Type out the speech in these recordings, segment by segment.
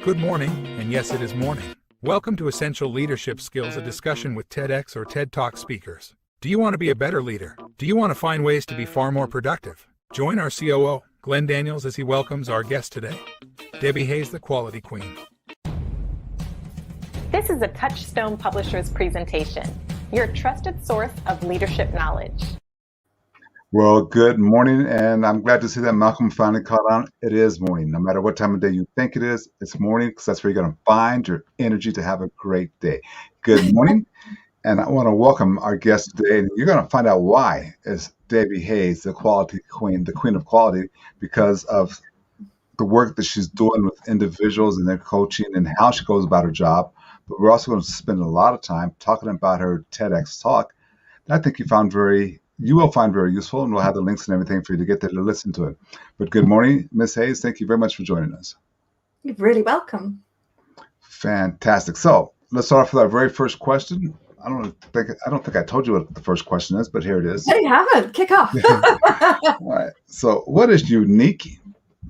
Good morning, and yes, it is morning. Welcome to Essential Leadership Skills, a discussion with TEDx or TED Talk speakers. Do you want to be a better leader? Do you want to find ways to be far more productive? Join our COO, Glenn Daniels, as he welcomes our guest today, Debbie Hayes, the Quality Queen. This is a Touchstone Publishers presentation, your trusted source of leadership knowledge. Well, good morning, and I'm glad to see that Malcolm finally caught on. It is morning. No matter what time of day you think it is, it's morning because that's where you're going to find your energy to have a great day. Good morning, and I want to welcome our guest today, and you're going to find out why is Debbie Hayes, the Quality Queen, the Queen of Quality, because of the work that she's doing with individuals and their coaching and how she goes about her job. But we're also going to spend a lot of time talking about her TEDx talk that I think you will find very useful, and we'll have the links and everything for you to get there to listen to it. But good morning, Miss Hayes. Thank you very much for joining us. You're really welcome. Fantastic. So let's start off with our very first question. I don't think I told you what the first question is, but here it is. No, you haven't. Kick off. All right. So what is unique,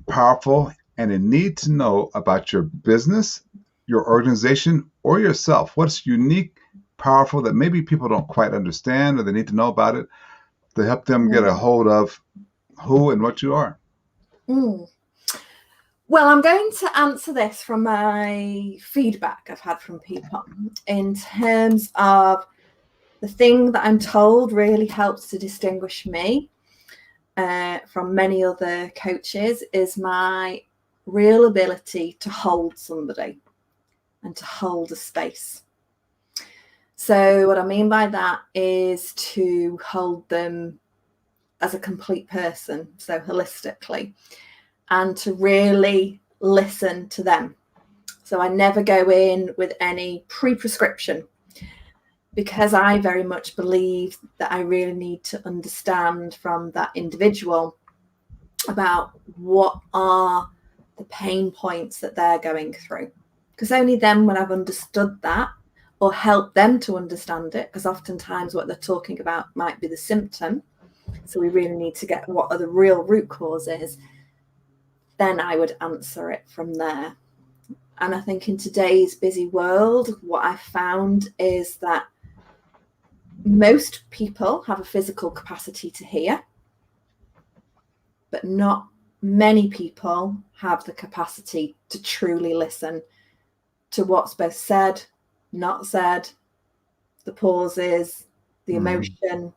powerful, and a need to know about your business, your organization, or yourself? What's unique, powerful that maybe people don't quite understand or they need to know about it to help them get a hold of who and what you are? Well, I'm going to answer this from my feedback I've had from people in terms of the thing that I'm told really helps to distinguish me from many other coaches is my real ability to hold somebody and to hold a space. So what I mean by that is to hold them as a complete person, so holistically, and to really listen to them. So I never go in with any pre-prescription because I very much believe that I really need to understand from that individual about what are the pain points that they're going through. Because only then when I've understood that, or help them to understand it, because oftentimes what they're talking about might be the symptom. So we really need to get what are the real root causes. Then I would answer it from there. And I think in today's busy world, what I found is that most people have a physical capacity to hear, but not many people have the capacity to truly listen to what's both said, not said, the pauses, the emotion.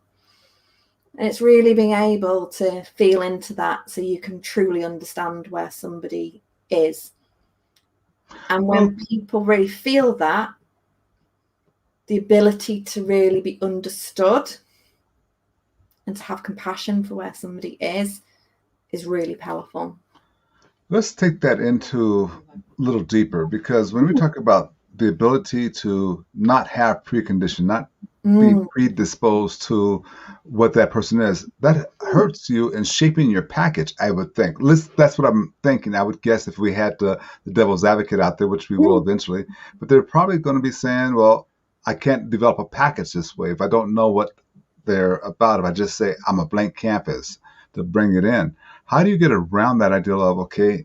And it's really being able to feel into that so you can truly understand where somebody is. And when people really feel that, the ability to really be understood and to have compassion for where somebody is really powerful. Let's take that into a little deeper, because when we talk about the ability to not have precondition, not be predisposed to what that person is, that hurts you in shaping your package, I would think. That's what I'm thinking. I would guess if we had the devil's advocate out there, which we will eventually, but they're probably going to be saying, well, I can't develop a package this way if I don't know what they're about. If I just say I'm a blank canvas to bring it in. How do you get around that ideal of, okay,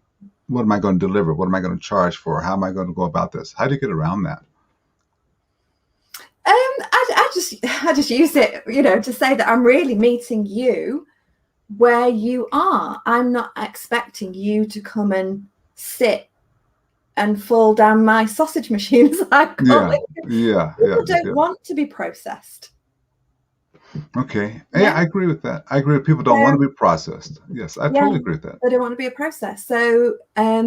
what am I going to deliver? What am I going to charge for? How am I going to go about this? How do you get around that? I just use it, to say that I'm really meeting you where you are. I'm not expecting you to come and sit and fall down my sausage machine, as I call it. People don't want to be processed. Okay. Yeah, I agree with that. I agree with people don't want to be processed. Yes, I totally agree with that. They don't want to be a process. So I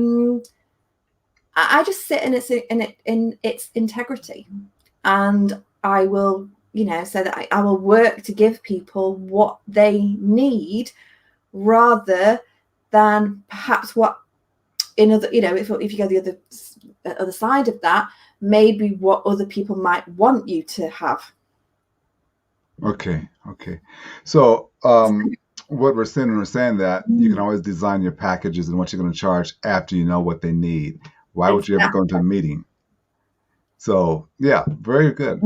just sit in its integrity, and I will, so that I will work to give people what they need, rather than perhaps what in other, if you go the other side of that, maybe what other people might want you to have. Okay. So what we're saying that you can always design your packages and what you're going to charge after you know what they need. Why would you ever go into a meeting? So yeah, very good.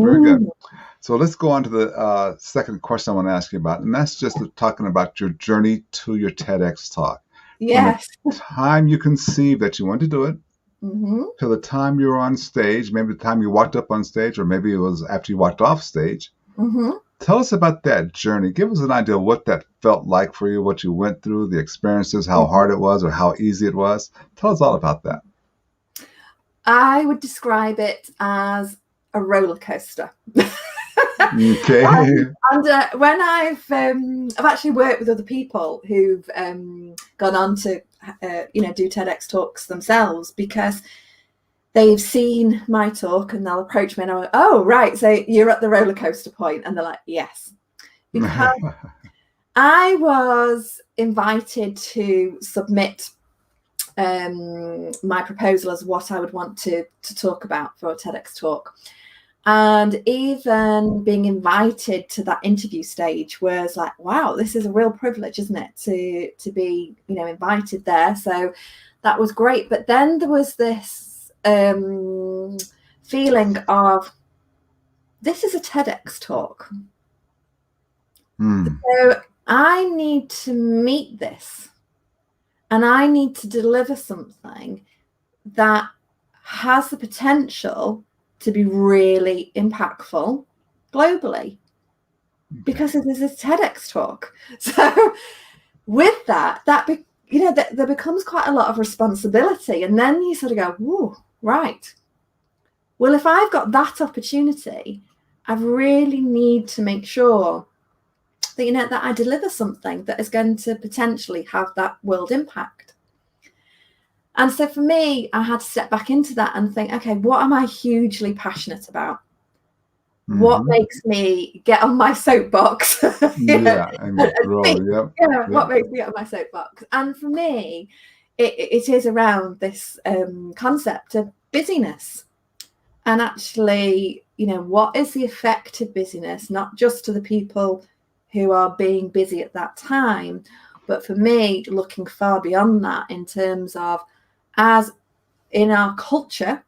So let's go on to the second question I want to ask you about, and that's just talking about your journey to your TEDx talk. Yes. From the time you conceived that you wanted to do it to the time you were on stage, maybe the time you walked up on stage, or maybe it was after you walked off stage. Tell us about that journey. Give us an idea of what that felt like for you, what you went through, the experiences, how hard it was or how easy it was. Tell us all about that. I would describe it as a roller coaster. Okay. And when I've actually worked with other people who've gone on to do TEDx talks themselves, because they've seen my talk and they'll approach me and I'm like, oh right, so you're at the roller coaster point, and they're like, yes, because I was invited to submit my proposal as what I would want to talk about for a TEDx talk. And even being invited to that interview stage was like, wow, this is a real privilege, isn't it, to be, invited there. So that was great. But then there was this feeling of, this is a TEDx talk. So I need to meet this, and I need to deliver something that has the potential to be really impactful globally, because it is a TEDx talk. So with that there becomes quite a lot of responsibility, and then you sort of go, whoa, right, well, if I've got that opportunity, I really need to make sure that that I deliver something that is going to potentially have that world impact. And so for me, I had to step back into that and think, okay, what am I hugely passionate about? What makes me get on my soapbox? What makes me get on my soapbox? And for me, it is around this concept of busyness. And actually, what is the effect of busyness, not just to the people who are being busy at that time, but for me, looking far beyond that in terms of, as in our culture,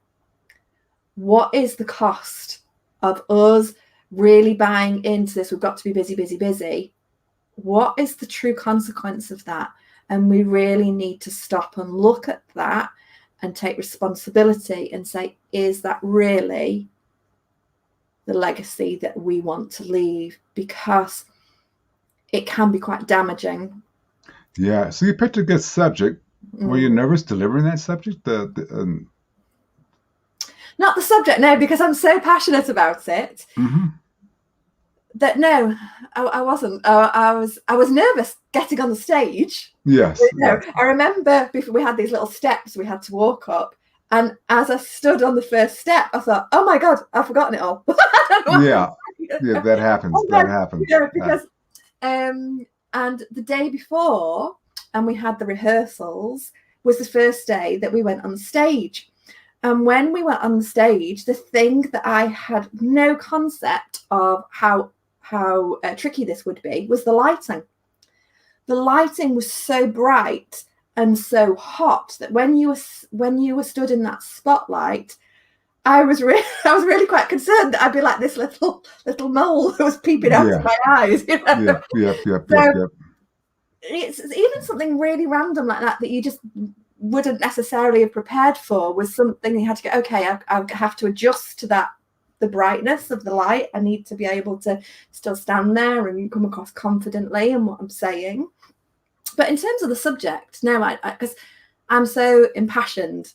what is the cost of us really buying into this? We've got to be busy, busy, busy. What is the true consequence of that? And we really need to stop and look at that and take responsibility and say, is that really the legacy that we want to leave? Because it can be quite damaging. Yeah. So you picked a good subject. Were you nervous delivering that subject? Not the subject, no, because I'm so passionate about it. That no, I wasn't. I was nervous getting on the stage. Yes. I remember before we had these little steps we had to walk up, and as I stood on the first step, I thought, "Oh my God, I've forgotten it all." Yeah, that happens. That happens. Yeah, because and the day before, and we had the rehearsals, was the first day that we went on stage. And when we went on stage, the thing that I had no concept of how tricky this would be was the lighting. The lighting was so bright and so hot that when you were stood in that spotlight, I was really quite concerned that I'd be like this little mole that was peeping out of my eyes. Yep. It's even something really random like that you just wouldn't necessarily have prepared for, was something you had to go, okay, I have to adjust to that, the brightness of the light. I need to be able to still stand there and come across confidently in what I'm saying. But in terms of the subject, no, because I'm so impassioned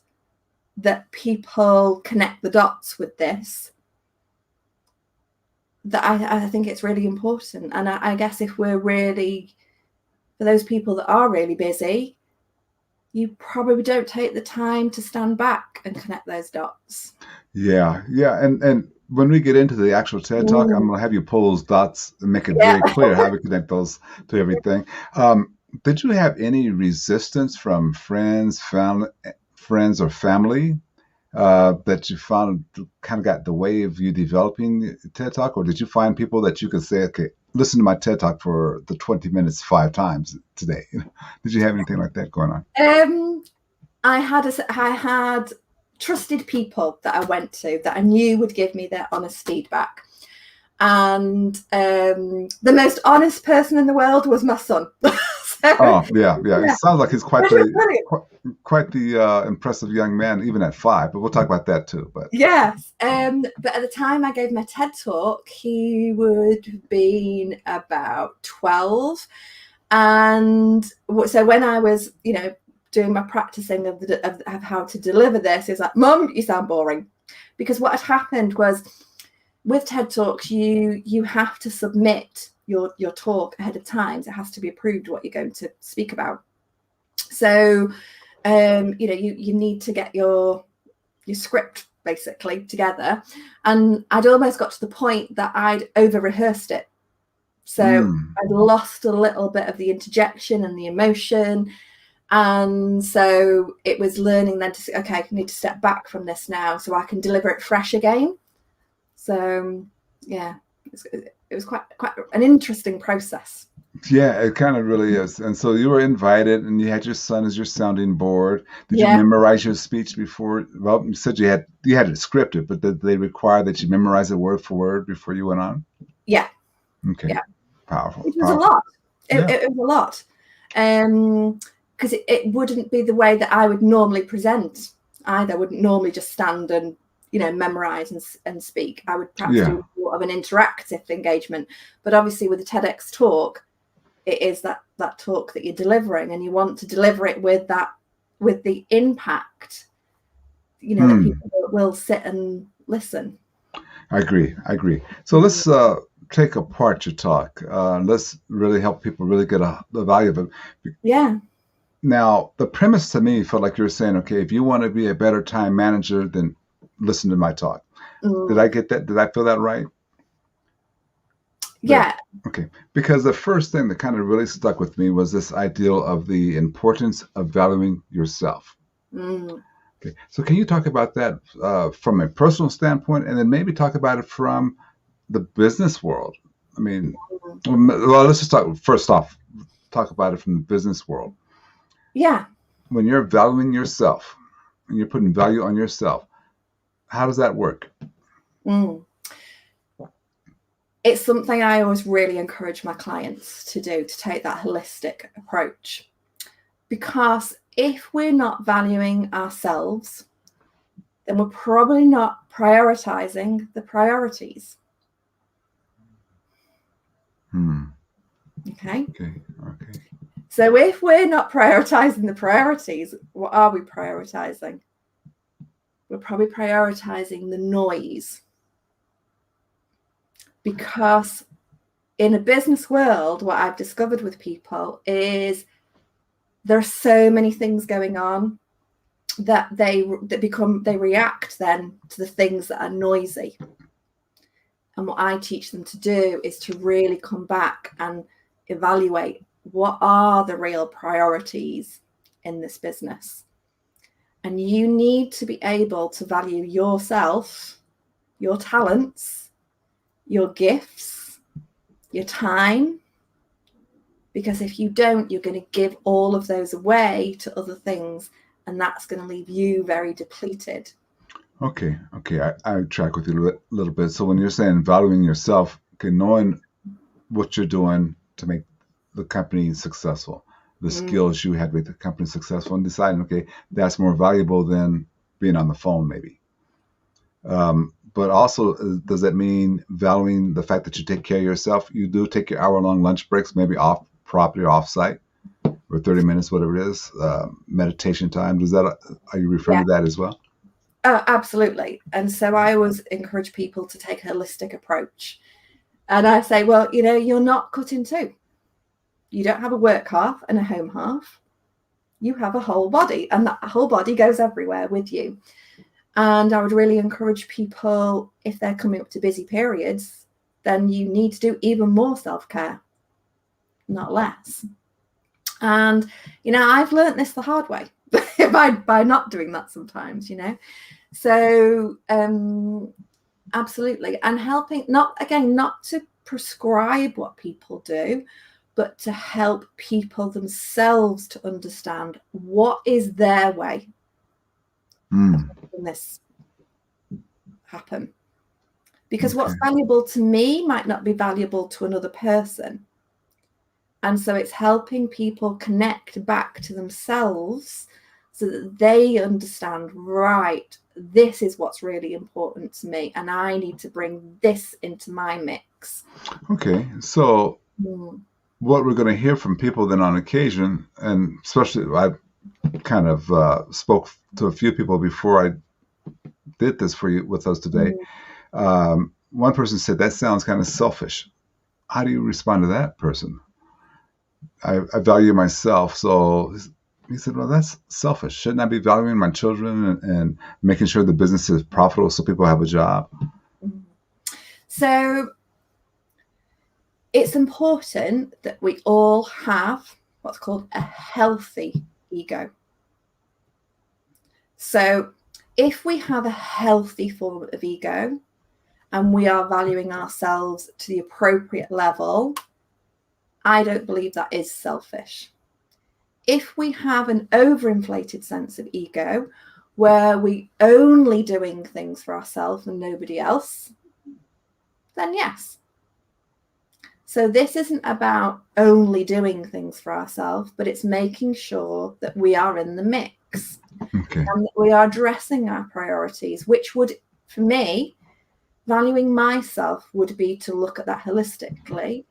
that people connect the dots with this, that I think it's really important. And I guess if we're really, for those people that are really busy, you probably don't take the time to stand back and connect those dots. Yeah. And when we get into the actual TED Talk, I'm going to have you pull those dots and make it very clear how we connect those to everything. Did you have any resistance from friends or family that you found kind of got in the way of you developing TED Talk? Or did you find people that you could say, okay, listen to my TED Talk for the 20 minutes 5 times today? Did you have anything like that going on? I had trusted people that I went to that I knew would give me their honest feedback. And the most honest person in the world was my son. Oh, yeah, yeah. It Yeah, sounds like he's quite which was the brilliant. quite the impressive young man, even at 5. But we'll talk about that too. But Yes. But at the time I gave my TED talk, he would have been about 12. And so when I was, doing my practicing of how to deliver this, he was like, "Mum, you sound boring." Because what had happened was, with TED Talks, you have to submit your talk ahead of time. So it has to be approved what you're going to speak about. So, you need to get your script basically together. And I'd almost got to the point that I'd over-rehearsed it. So I'd lost a little bit of the interjection and the emotion. And so it was learning then to say, okay, I need to step back from this now so I can deliver it fresh again. So, yeah, it was quite an interesting process. yeah, it kind of really is. And so you were invited, and you had your son as your sounding board. Did you Yeah. memorize your speech before? Well, you said you had it scripted, but did they require that you memorize it word for word before you went on? Yeah. Okay. Yeah. Powerful. It was a lot. Yeah. It was a lot. Because it wouldn't be the way that I would normally present either. I wouldn't normally just stand and, memorize and speak. I would perhaps do more of an interactive engagement. But obviously with the TEDx talk, it is that talk that you're delivering, and you want to deliver it with the impact, that people will sit and listen. I agree. So let's take apart your talk. Let's really help people really get the value of it. Yeah. Now, the premise to me felt like you were saying, okay, if you want to be a better time manager, then listen to my talk. Did I get that? Did I feel that right? Yeah. Okay. Because the first thing that kind of really stuck with me was this ideal of the importance of valuing yourself. Okay. So can you talk about that from a personal standpoint, and then maybe talk about it from the business world? I mean, well, let's just talk about it from the business world. Yeah. When you're valuing yourself and you're putting value on yourself, how does that work? It's something I always really encourage my clients to do, to take that holistic approach. Because if we're not valuing ourselves, then we're probably not prioritizing the priorities. Okay. So if we're not prioritizing the priorities, what are we prioritizing? We're probably prioritizing the noise. Because in a business world, what I've discovered with people is there are so many things going on that they react then to the things that are noisy. And what I teach them to do is to really come back and evaluate what are the real priorities in this business. And you need to be able to value yourself, your talents, your gifts, your time. Because if you don't, you're going to give all of those away to other things, and that's going to leave you very depleted. Okay. I track with you a little bit. So when you're saying valuing yourself, knowing what you're doing to make the company successful, the skills you had to make the company successful, and deciding, okay, that's more valuable than being on the phone maybe. But also, does that mean valuing the fact that you take care of yourself? You do take your hour-long lunch breaks, maybe off property or off-site, or 30 minutes, whatever it is, meditation time. Are you referring to that as well? Oh, absolutely. And so I always encourage people to take a holistic approach. And I say, well, you're not cut in two. You don't have a work half and a home half. You have a whole body, and that whole body goes everywhere with you. And I would really encourage people, if they're coming up to busy periods, then you need to do even more self-care, not less. And, I've learned this the hard way by not doing that sometimes, So absolutely. And helping, not to prescribe what people do, but to help people themselves to understand what is their way of making this happen. Because what's valuable to me might not be valuable to another person. And so it's helping people connect back to themselves so that they understand, right, this is what's really important to me, and I need to bring this into my mix. Okay, so what we're going to hear from people then on occasion, and especially I kind of spoke to a few people before I did this for you with us today. One person said, that sounds kind of selfish. How do you respond to that person? I value myself. So he said, well, that's selfish. Shouldn't I be valuing my children and making sure the business is profitable so people have a job? So it's important that we all have what's called a healthy ego. So if we have a healthy form of ego and we are valuing ourselves to the appropriate level, I don't believe that is selfish. If we have an overinflated sense of ego where we only doing things for ourselves and nobody else, then yes. So this isn't about only doing things for ourselves, but it's making sure that we are in the mix. Okay. And that we are addressing our priorities, which would, for me, valuing myself would be to look at that holistically.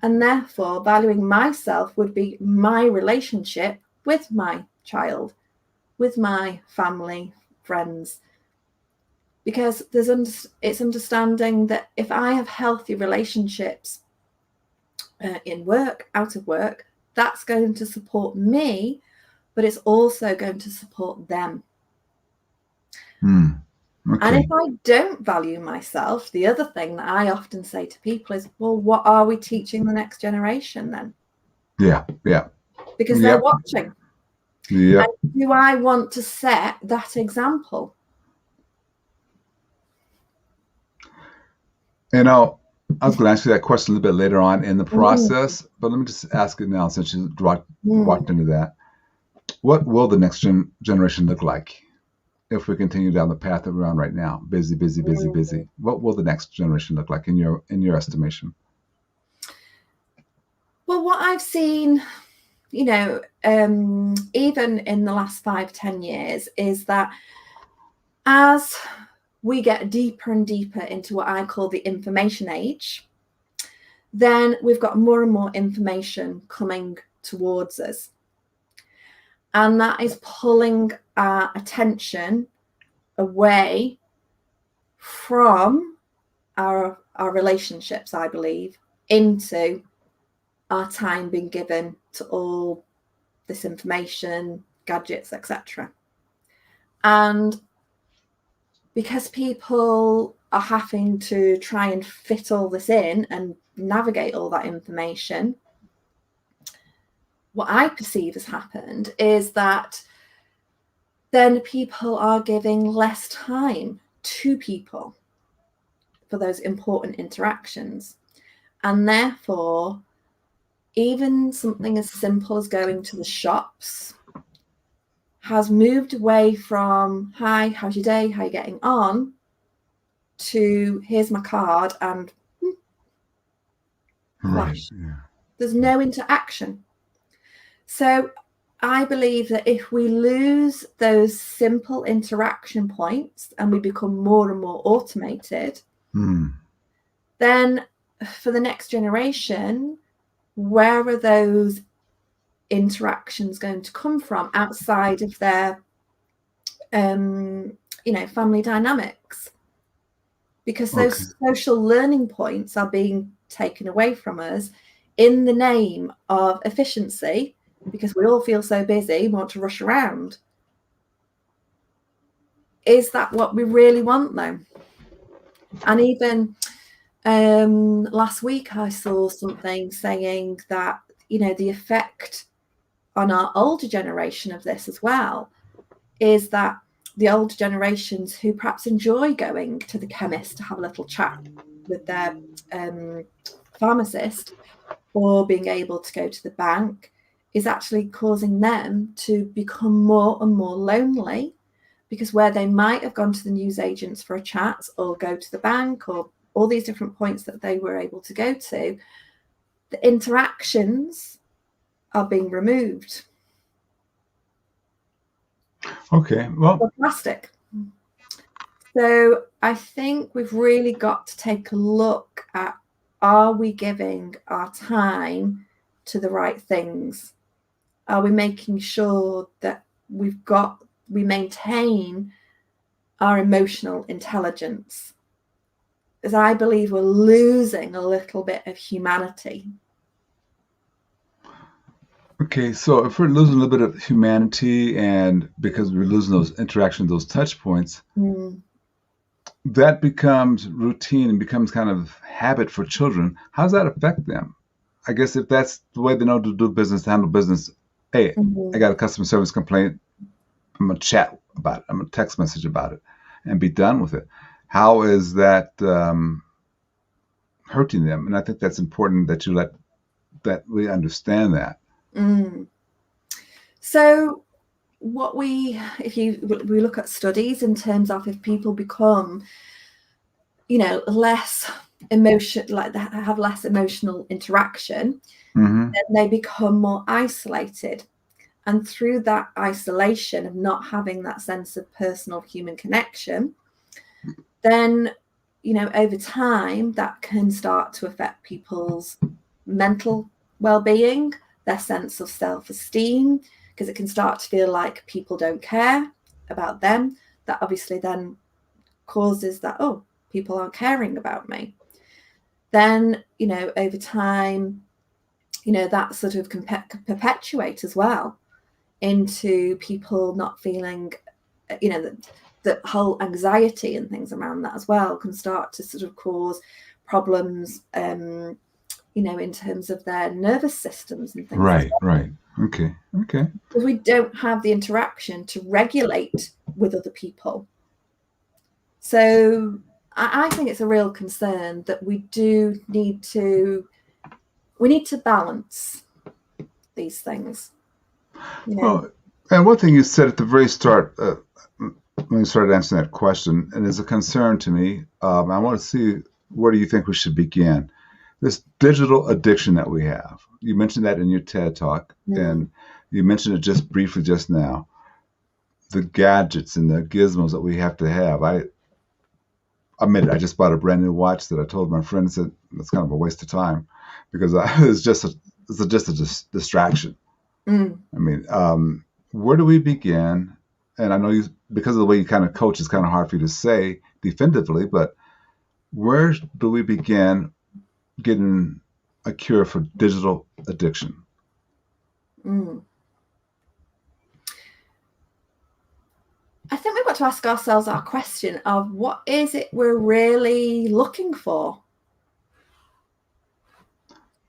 And therefore, valuing myself would be my relationship with my child, with my family, friends. Because it's understanding that if I have healthy relationships in work, out of work, that's going to support me, but it's also going to support them. Okay. And if I don't value myself, the other thing that I often say to people is, well, what are we teaching the next generation then? Yeah. Because they're watching. Yeah. And do I want to set that example? You know, I was going to ask you that question a little bit later on in the process, but let me just ask it now since you walked into that. What will the next generation look like if we continue down the path that we're on right now? Busy. What will the next generation look like in your estimation? Well, what I've seen, even in the last 5-10 years, is that as we get deeper and deeper into what I call the information age, then we've got more and more information coming towards us. And that is pulling our attention away from our relationships, I believe, into our time being given to all this information, gadgets, etc. And because people are having to try and fit all this in and navigate all that information, what I perceive has happened is that then people are giving less time to people for those important interactions. And therefore, even something as simple as going to the shops has moved away from, hi, how's your day? How are you getting on? To, here's my card and flash. Right. Yeah. There's no interaction. So I believe that if we lose those simple interaction points and we become more and more automated, then for the next generation, where are those interactions going to come from outside of their family dynamics? Because those social learning points are being taken away from us in the name of efficiency, because we all feel so busy, want to rush around. Is that what we really want though? And even last week I saw something saying that, the effect on our older generation of this as well is that the older generations who perhaps enjoy going to the chemist to have a little chat with their pharmacist or being able to go to the bank is actually causing them to become more and more lonely, because where they might have gone to the newsagents for a chat or go to the bank or all these different points that they were able to go to, the interactions are being removed. Okay. Well, For plastic. So I think we've really got to take a look at, are we giving our time to the right things? Are we making sure that we maintain our emotional intelligence? Because I believe we're losing a little bit of humanity. okay. So if we're losing a little bit of humanity, and because we're losing those interactions, those touch points, that becomes routine and becomes kind of habit for children. How does that affect them? I guess if that's the way they know to do business, to handle business, hey, I got a customer service complaint, I'm going to chat about it. I'm going to text message about it and be done with it. How is that hurting them? And I think that's important that we understand that. So if we look at studies in terms of, if people become, less emotion, like they have less emotional interaction, then they become more isolated. And through that isolation of not having that sense of personal human connection, then, over time, that can start to affect people's mental well-being, their sense of self-esteem, because it can start to feel like people don't care about them. That obviously then causes that, oh, people aren't caring about me. Then, over time, that sort of can perpetuate as well into people not feeling, the whole anxiety and things around that as well can start to sort of cause problems, in terms of their nervous systems and things. Right. Okay. Because we don't have the interaction to regulate with other people. So I think it's a real concern that we need to balance these things. Well, and one thing you said at the very start, when you started answering that question, and is a concern to me, I want to see, where do you think we should begin? This digital addiction that we have. You mentioned that in your TED Talk, and you mentioned it just briefly just now. The gadgets and the gizmos that we have to have. I admit it, I just bought a brand new watch that I told my friend, said it's kind of a waste of time, because it's just a distraction. I mean, where do we begin? And I know because of the way you kind of coach, it's kind of hard for you to say definitively, but where do we begin getting a cure for digital addiction? I think we've got to ask ourselves our question of, what is it we're really looking for?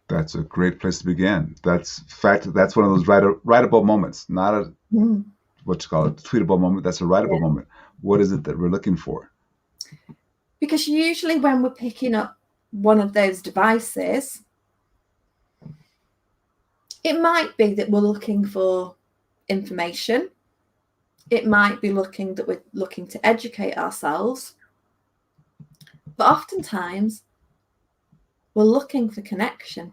That's a great place to begin. That's one of those writable moments, not a what you call it, tweetable moment. That's a writable moment. What is it that we're looking for? Because usually when we're picking up one of those devices, it might be that we're looking for information. It might be that we're looking to educate ourselves. But oftentimes, we're looking for connection.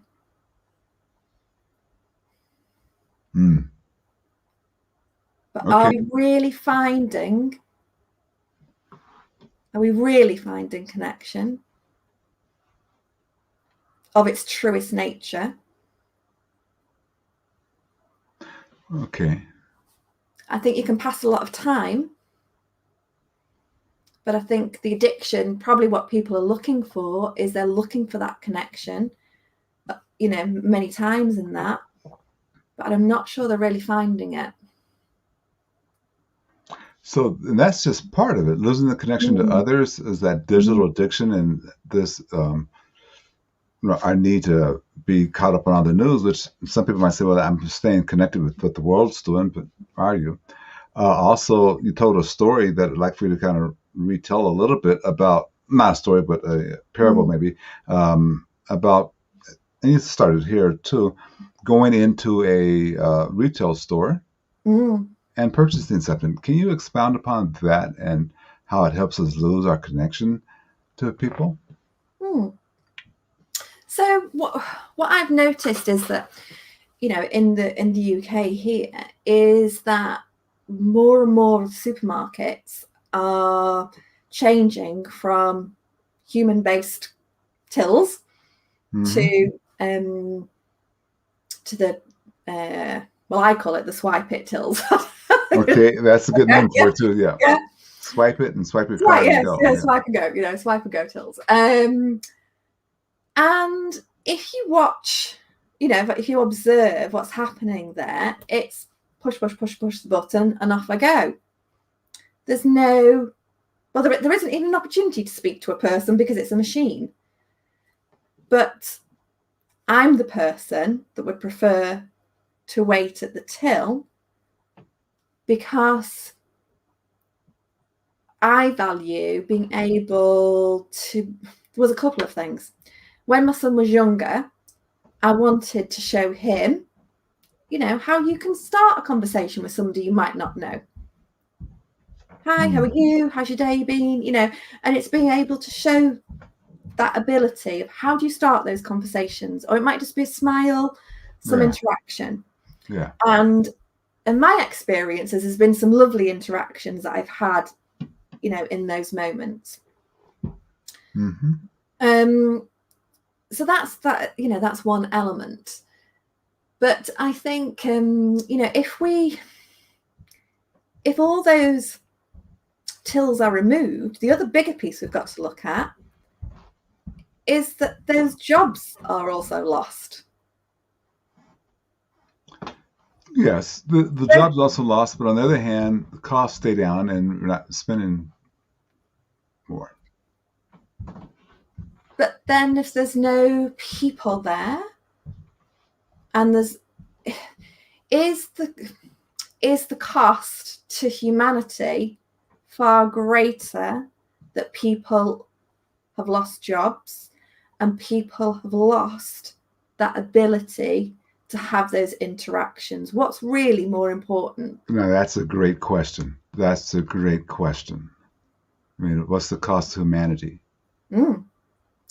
But are we really finding connection of its truest nature? Okay. I think you can pass a lot of time, but I think the addiction, probably what people are looking for, is they're looking for that connection, many times in that, but I'm not sure they're really finding it. So that's just part of it. Losing the connection to others is that digital addiction, and this, our need to be caught up on all the news, which some people might say, well, I'm staying connected with what the world's doing, but are you? Also, you told a story that I'd like for you to kind of retell a little bit about, not a story, but a parable maybe, about, and you started here too, going into a retail store and purchasing something. Can you expound upon that and how it helps us lose our connection to people? So what I've noticed is that, in the UK here, is that more and more supermarkets are changing from human-based tills to the I call it the swipe it tills. Okay, that's a good name for it too. Yeah. Yeah. Swipe it and swipe your card and go. Yeah, swipe and go. Swipe and go tills. And if you watch, if you observe what's happening there, it's push the button and off I go. There's there isn't even an opportunity to speak to a person because it's a machine. But I'm the person that would prefer to wait at the till because I value being able to. There was a couple of things. When my son was younger, I wanted to show him, how you can start a conversation with somebody you might not know. Hi, how are you? How's your day been? And it's being able to show that ability of how do you start those conversations, or it might just be a smile, some interaction. Yeah. And in my experiences, there's been some lovely interactions that I've had, in those moments. So that's that. That's one element. But I think if all those tills are removed, the other bigger piece we've got to look at is that those jobs are also lost. Yes, the job's also lost, but on the other hand, the costs stay down and we're not spending more. But then if there's no people there, and is the cost to humanity far greater that people have lost jobs and people have lost that ability to have those interactions? What's really more important? No, that's a great question. That's a great question. I mean, what's the cost to humanity?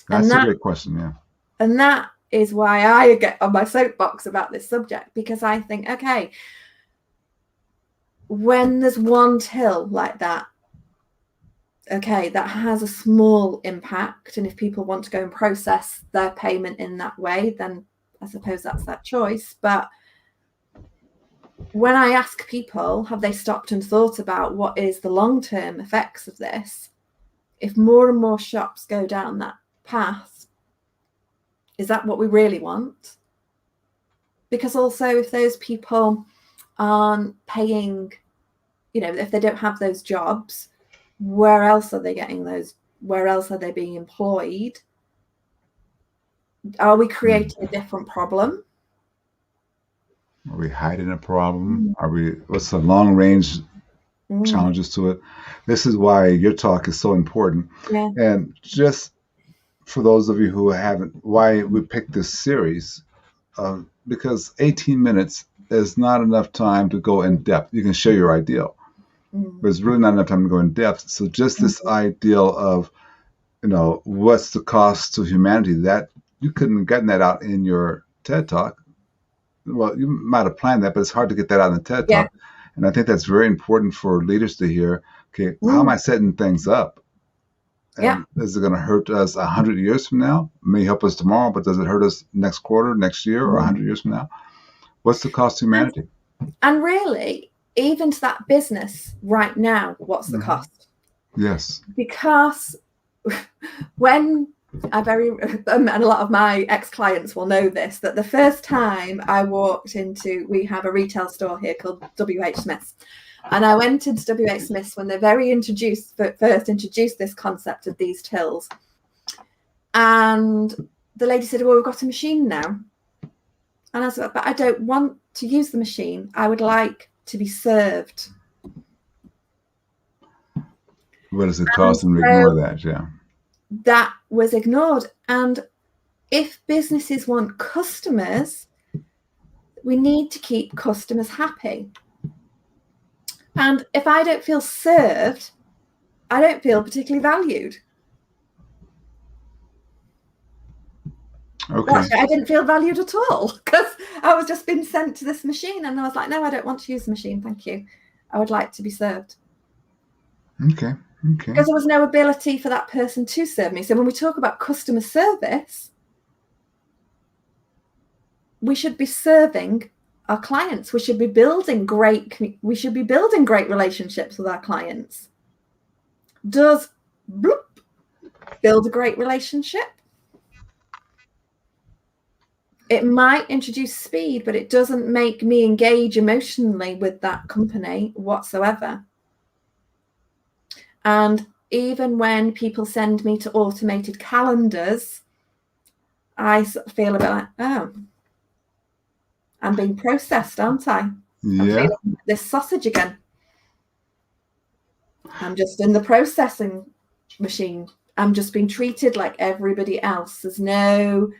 That's a great question, yeah. And that is why I get on my soapbox about this subject, because I think, okay, when there's one till like that, okay, that has a small impact. And if people want to go and process their payment in that way, then I suppose that's that choice. But when I ask people, have they stopped and thought about what is the long-term effects of this? If more and more shops go down that path, is that what we really want? Because also if those people aren't paying, if they don't have those jobs, where else are they getting those? Where else are they being employed? Are we creating a different problem? Are we hiding a problem? What's the long range challenges to it? This is why your talk is so important. Yeah. And just for those of you who haven't, why we picked this series, because 18 minutes is not enough time to go in depth. You can share your ideal, but it's really not enough time to go in depth. So just this ideal of, what's the cost to humanity, that you couldn't have gotten that out in your TED Talk. Well, you might have planned that, but it's hard to get that out in the TED Talk. And I think that's very important for leaders to hear. Okay, how am I setting things up? And is it going to hurt us 100 years from now? It may help us tomorrow, but does it hurt us next quarter, next year, or 100 years from now? What's the cost to humanity? And really, even to that business right now, what's the cost? Yes. Because when and a lot of my ex-clients will know this, that the first time I walked into, we have a retail store here called WH Smith's. And I went into WH Smith's when they first introduced this concept of these tills. And the lady said, well, we've got a machine now. And I said, but I don't want to use the machine. I would like to be served. What does it cost them to ignore that? Yeah. That was ignored. And if businesses want customers, we need to keep customers happy. And if I don't feel served, I don't feel particularly valued. Okay. Actually, I didn't feel valued at all because I was just being sent to this machine, and I was like, no, I don't want to use the machine, thank you. I would like to be served. Okay. Because there was no ability for that person to serve me. So when we talk about customer service, we should be serving our clients. We should be building great relationships with our clients. Does build a great relationship? It might introduce speed, but it doesn't make me engage emotionally with that company whatsoever. And even when people send me to automated calendars, I feel a bit like, oh, I'm being processed, aren't I? Yeah. I'm feeling this sausage again. I'm just in the processing machine. I'm just being treated like everybody else. There's no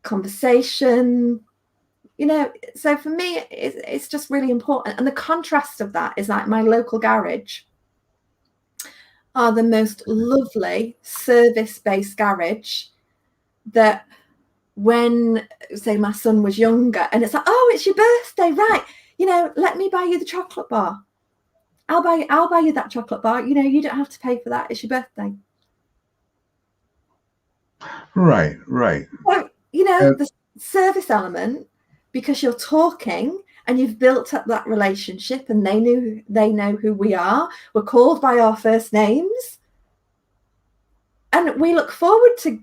conversation, so for me it's just really important. And the contrast of that is like my local garage are the most lovely service-based garage that when, say, my son was younger and it's like, oh, it's your birthday, right, let me buy you the chocolate bar. I'll buy you that chocolate bar, you don't have to pay for that, it's your birthday. Right. So, the service element, because you're talking and you've built up that relationship and they know who we are. We're called by our first names. And we look forward to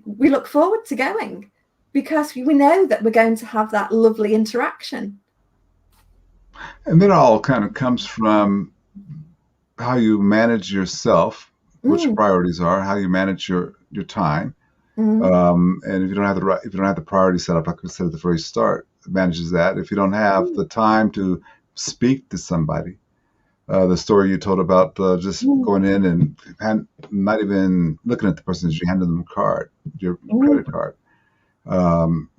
going because we know that we're going to have that lovely interaction. And that all kind of comes from how you manage yourself, what your priorities are, how you manage your time. And if you don't have the priority set up, like we said at the very start, it manages that. If you don't have the time to speak to somebody, the story you told about just going in and not even looking at the person, you handed them a card, your credit card,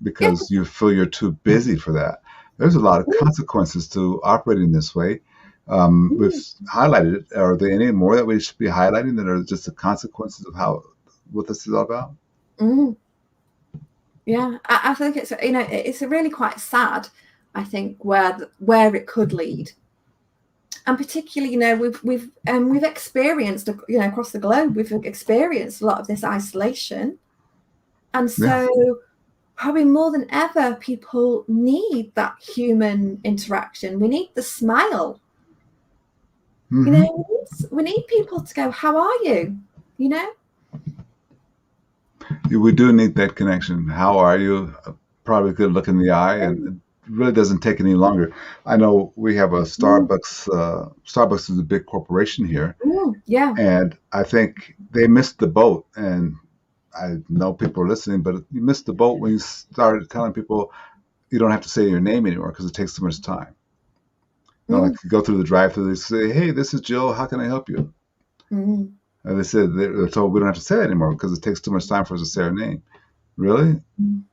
because you feel you're too busy for that. There's a lot of consequences to operating this way. We've highlighted it. Are there any more that we should be highlighting that are just the consequences of what this is all about? Yeah, I think it's it's really quite sad. I think where it could lead, and particularly we've experienced across the globe, we've experienced a lot of this isolation, and so probably more than ever, people need that human interaction. We need the smile. We need people to go, "How are you?" We do need that connection. How are you? Probably good look in the eye, and it really doesn't take any longer. I know we have a Starbucks. Starbucks is a big corporation here, and I think they missed the boat. And I know people are listening, but you missed the boat when you started telling people you don't have to say your name anymore because it takes so much time. Like you go through the drive-through, they say, "Hey, this is Jill. How can I help you?" And they said they're told we don't have to say that anymore because it takes too much time for us to say our name. Really?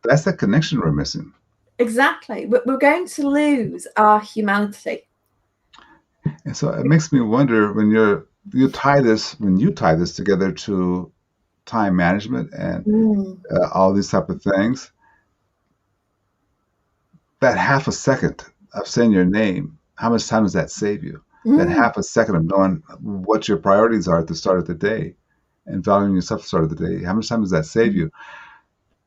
That's the connection we're missing. Exactly. We're going to lose our humanity. And so it makes me wonder when you tie this together to time management and all these type of things, that half a second of saying your name, how much time does that save you? That half a second of knowing what your priorities are at the start of the day and valuing yourself at the start of the day, how much time does that save you?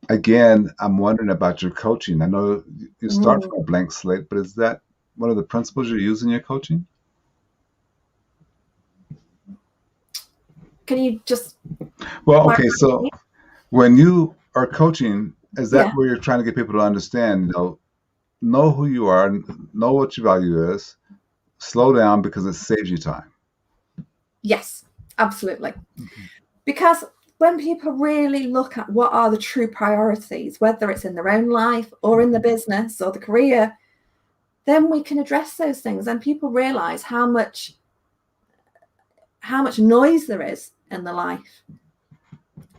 Again, I'm wondering about your coaching. I know you start from a blank slate, but is that one of the principles you use in your coaching? Can you just... Well, okay, so when you are coaching, is that where you're trying to get people to understand, know who you are, know what your value is, slow down because it saves you time? Yes, absolutely. Because when people really look at what are the true priorities, whether it's in their own life or in the business or the career, then we can address those things and people realize how much noise there is in the life.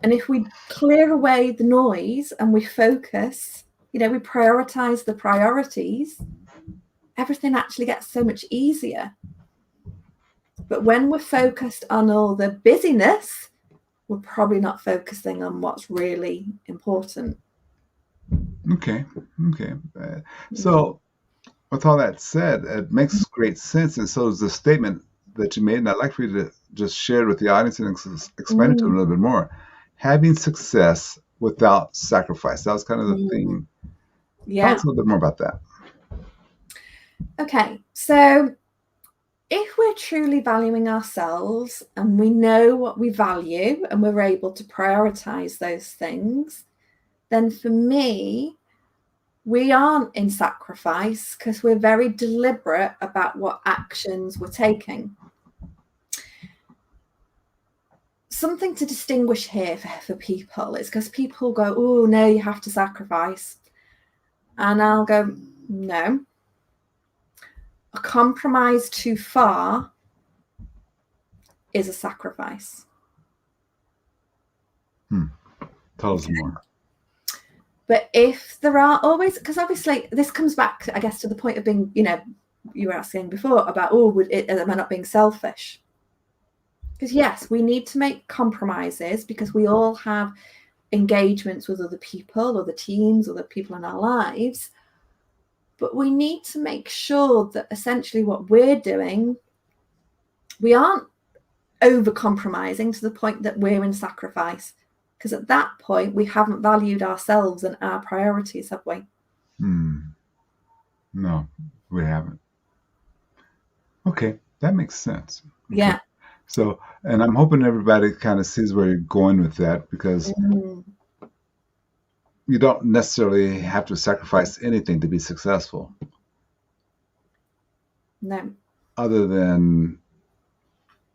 And if we clear away the noise and we focus, we prioritize the priorities, everything actually gets so much easier. But when we're focused on all the busyness, we're probably not focusing on what's really important. Okay. Okay. So with all that said, it makes great sense. And so is the statement that you made, and I'd like for you to just share it with the audience and explain it to them Mm, a little bit more. Having success without sacrifice. That was kind of the mm, theme. Tell yeah. us a little bit more about that. Okay. So if we're truly valuing ourselves and we know what we value and we're able to prioritize those things, then for me, we aren't in sacrifice because we're very deliberate about what actions we're taking. Something to distinguish here for people is because people go, oh, no, you have to sacrifice. And I'll go, no. A compromise too far is a sacrifice. Tell us more. But if there are always, because obviously this comes back, I guess, to the point of being, you were asking before about, am I not being selfish? Because yes, we need to make compromises because we all have engagements with other people, other teams, other people in our lives. But we need to make sure that essentially what we're doing, we aren't over compromising to the point that we're in sacrifice. Because at that point, we haven't valued ourselves and our priorities, have we? No, we haven't. Okay, that makes sense. Okay. Yeah. So, and I'm hoping everybody kind of sees where you're going with that, because you don't necessarily have to sacrifice anything to be successful, No. other than,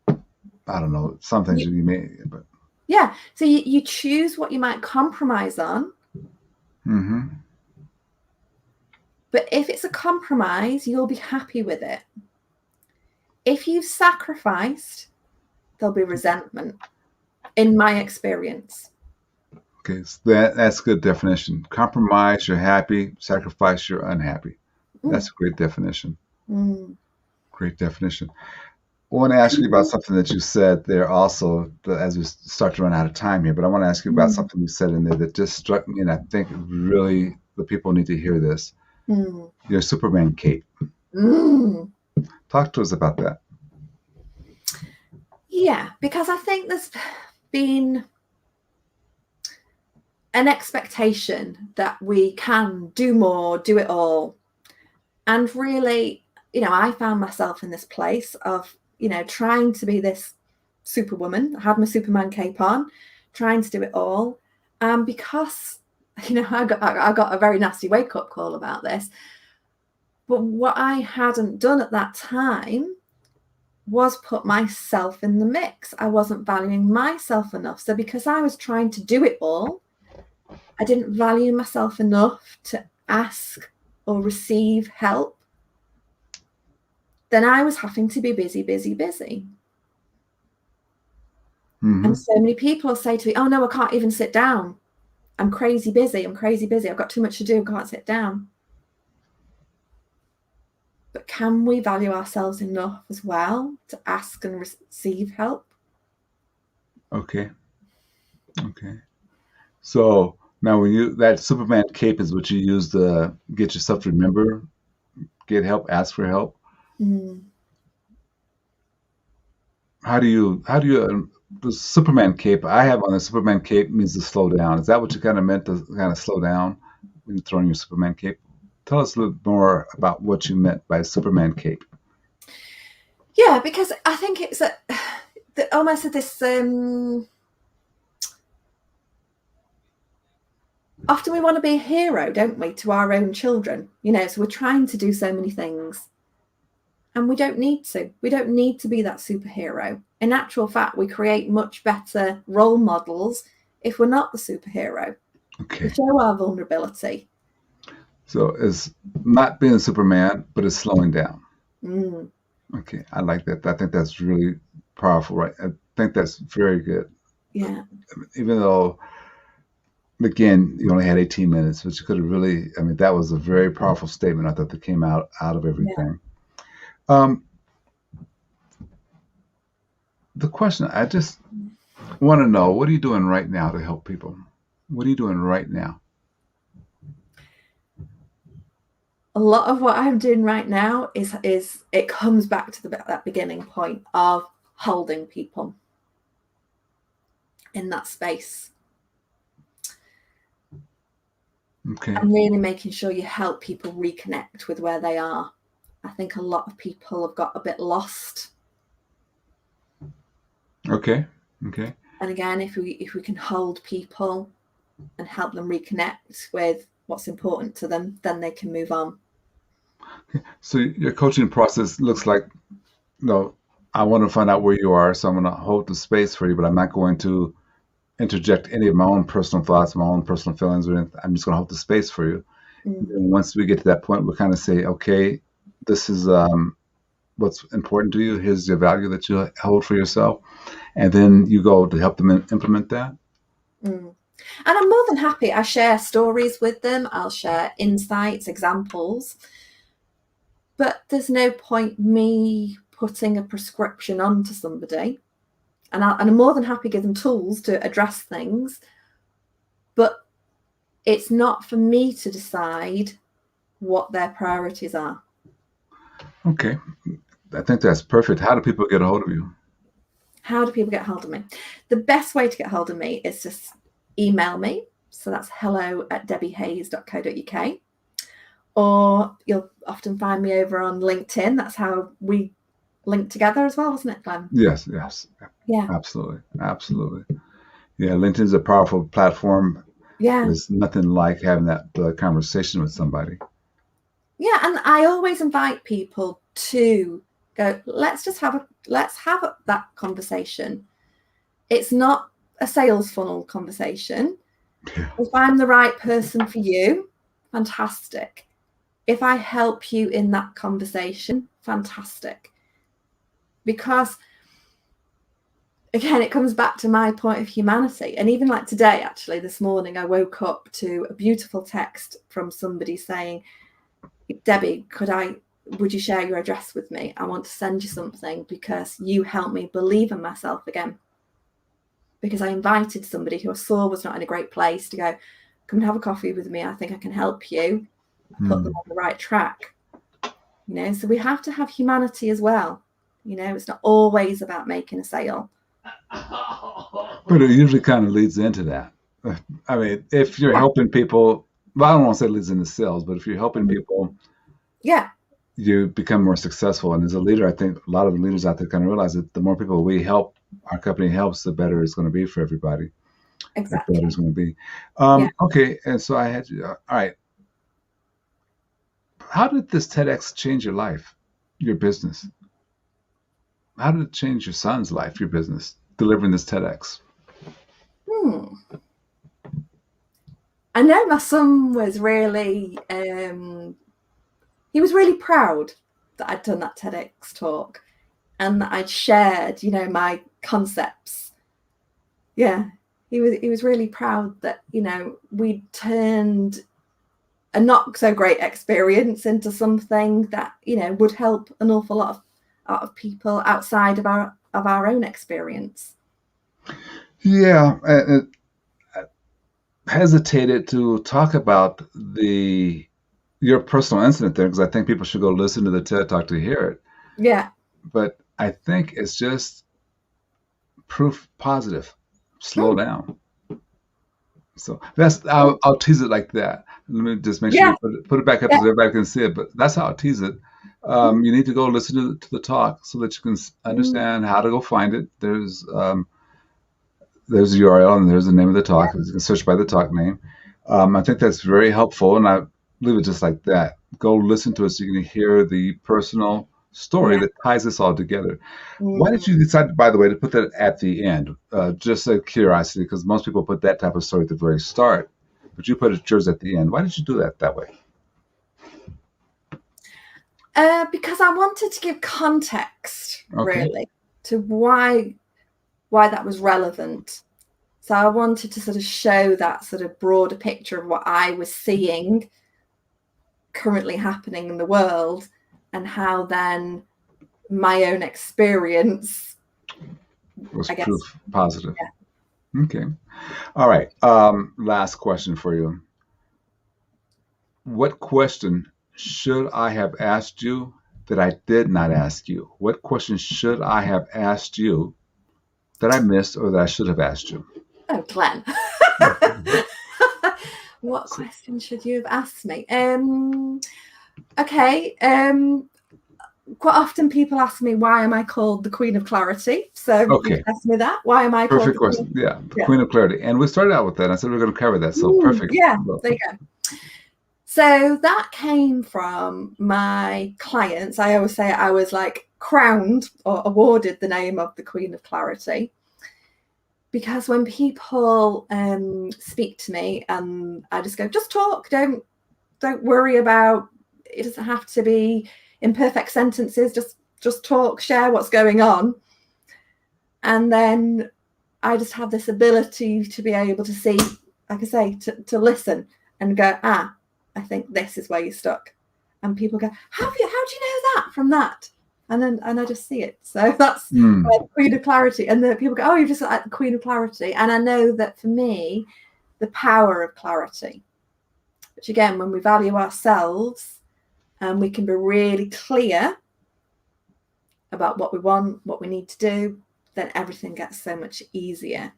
I don't know, some things you may, but. Yeah. So you choose what you might compromise on. But if it's a compromise, you'll be happy with it. If you've sacrificed, there'll be resentment, in my experience. Okay, so that's a good definition. Compromise, you're happy. Sacrifice, you're unhappy. That's a great definition. Great definition. I want to ask you about something that you said there also, as we start to run out of time here, but I want to ask you about something you said in there that just struck me, and I think really the people need to hear this. Your Superman cape. Talk to us about that. Yeah, because I think there's been an expectation that we can do more, do it all. And really, I found myself in this place of, trying to be this superwoman. I had my Superman cape on, trying to do it all. Because, I got a very nasty wake-up call about this. But what I hadn't done at that time was put myself in the mix. I wasn't valuing myself enough. So because I was trying to do it all, I didn't value myself enough to ask or receive help. Then I was having to be busy. And so many people will say to me, oh no, I can't even sit down. I'm crazy busy. I've got too much to do. I can't sit down. But can we value ourselves enough as well to ask and receive help? Okay. So now that Superman cape is what you use to get yourself to remember, get help, ask for help. How do you the Superman cape I have on, the Superman cape means to slow down. Is that what you kind of meant, to kind of slow down when you're throwing your Superman cape? Tell us a little more about what you meant by Superman cape. Yeah, because I think it's almost this. Often we want to be a hero, don't we, to our own children? So we're trying to do so many things, and we don't need to. We don't need to be that superhero. In actual fact, we create much better role models if we're not the superhero. Okay. We show our vulnerability. So it's not being Superman, but it's slowing down. Okay, I like that. I think that's really powerful, right? I think that's very good. Yeah. Even though, again, you only had 18 minutes, but you could have really, that was a very powerful statement, I thought, that came out of everything. Yeah. The question, I just want to know, what are you doing right now to help people? What are you doing right now? a lot of what I'm doing right now is it comes back to that beginning point of holding people in that space. Okay. And really making sure you help people reconnect with where they are. I think a lot of people have got a bit lost. Okay. And again, if we can hold people and help them reconnect with what's important to them, then they can move on. So your coaching process looks like, I want to find out where you are, so I'm going to hold the space for you, but I'm not going to interject any of my own personal thoughts, my own personal feelings, or anything. I'm just going to hold the space for you. And once we get to that point, we'll kind of say, okay, this is what's important to you. Here's the value that you hold for yourself. And then you go to help them implement that. And I'm more than happy. I share stories with them. I'll share insights, examples. But there's no point me putting a prescription onto somebody. And I'm more than happy to give them tools to address things. But it's not for me to decide what their priorities are. Okay. I think that's perfect. How do people get a hold of you? How do people get hold of me? The best way to get hold of me is just email me. So that's hello@debbiehayes.co.uk. Or you'll often find me over on LinkedIn. That's how we link together as well, wasn't it, Glenn? Yes. Yeah. Absolutely. Yeah, LinkedIn is a powerful platform. Yeah. There's nothing like having that conversation with somebody. Yeah, and I always invite people to go, let's have that conversation. It's not a sales funnel conversation. Yeah. If I'm the right person for you, fantastic. If I help you in that conversation, fantastic. Because again, it comes back to my point of humanity. And even like today, actually, this morning, I woke up to a beautiful text from somebody saying, Debbie, would you share your address with me? I want to send you something because you helped me believe in myself again. Because I invited somebody who I saw was not in a great place to go, come and have a coffee with me. I think I can help you put them on the right track. So we have to have humanity as well. It's not always about making a sale. But it usually kind of leads into that. I mean, if you're helping people, well, I don't want to say it leads into sales, but if you're helping people, you become more successful. And as a leader, I think a lot of the leaders out there kind of realize that the more people we help, our company helps, the better it's going to be for everybody. Exactly. The better it's going to be. Okay, and so I had you. All right. How did this TEDx change your life, your business? How did it change your son's life, your business, delivering this TEDx? I know my son was really, he was really proud that I'd done that TEDx talk and that I'd shared, my concepts. Yeah, he was really proud that, we'd turned a not so great experience into something that, would help an awful lot of people outside of our own experience. Yeah, I hesitated to talk about your personal incident there because I think people should go listen to the TED Talk to hear it. Yeah. But I think it's just proof positive. Slow down. So I'll tease it like that. Let me just make sure you put it back up so everybody can see it. But that's how I'll tease it. You need to go listen to the talk so that you can understand how to go find it. There's the URL and there's the name of the talk. You can search by the talk name. I think that's very helpful, and I leave it just like that. Go listen to it so you can hear the personal story that ties this all together. Why did you decide, by the way, to put that at the end? Just a curiosity, because most people put that type of story at the very start, but you put yours at the end. Why did you do that way? Because I wanted to give context, really, to why that was relevant. So I wanted to sort of show that sort of broader picture of what I was seeing currently happening in the world and how then my own experience was proof positive. Yeah. Okay. All right. Last question for you. What question should I have asked you that I did not ask you? What question should I have asked you that I missed or that I should have asked you? Oh, Glenn. What question should you have asked me? Okay. Quite often people ask me, why am I called the Queen of Clarity? So Okay. you ask me that. Why am I Perfect called question. Yeah, the Queen of Clarity. And we started out with that. I said we are going to cover that. So perfect. Yeah, there you go. So that came from my clients. I always say I was like crowned or awarded the name of the Queen of Clarity. Because when people speak to me and I just go, just talk, don't worry about, it doesn't have to be in perfect sentences, just talk, share what's going on. And then I just have this ability to be able to see, like I say, to listen and go, I think this is where you're stuck. And people go, how do you know that from that? And I just see it. So that's the Queen of Clarity. And then people go, oh, you're just like the Queen of Clarity. And I know that for me, the power of clarity, which again, when we value ourselves and we can be really clear about what we want, what we need to do, then everything gets so much easier.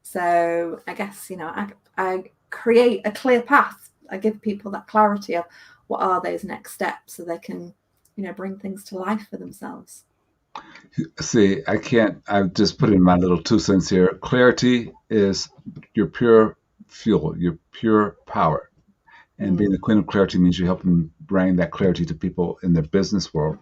So I guess, I create a clear path. I give people that clarity of what are those next steps so they can bring things to life for themselves. See, I've just put in my little 2 cents here. Clarity is your pure fuel, your pure power. And being the Queen of Clarity means you help them bring that clarity to people in their business world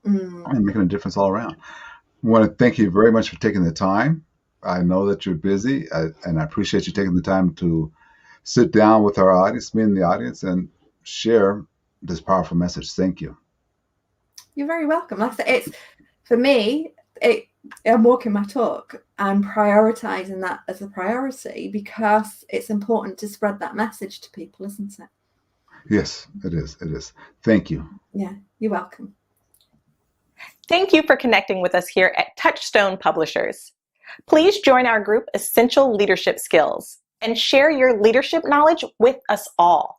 and making a difference all around. I want to thank you very much for taking the time. I know that you're busy, and I appreciate you taking the time to sit down with our audience, me and the audience, and share this powerful message. Thank you. You're very welcome. Like I said, it's for me, I'm walking my talk. I'm prioritizing that as a priority because it's important to spread that message to people, isn't it? Yes, it is. It is. Thank you. Yeah, you're welcome. Thank you for connecting with us here at Touchstone Publishers. Please join our group Essential Leadership Skills and share your leadership knowledge with us all.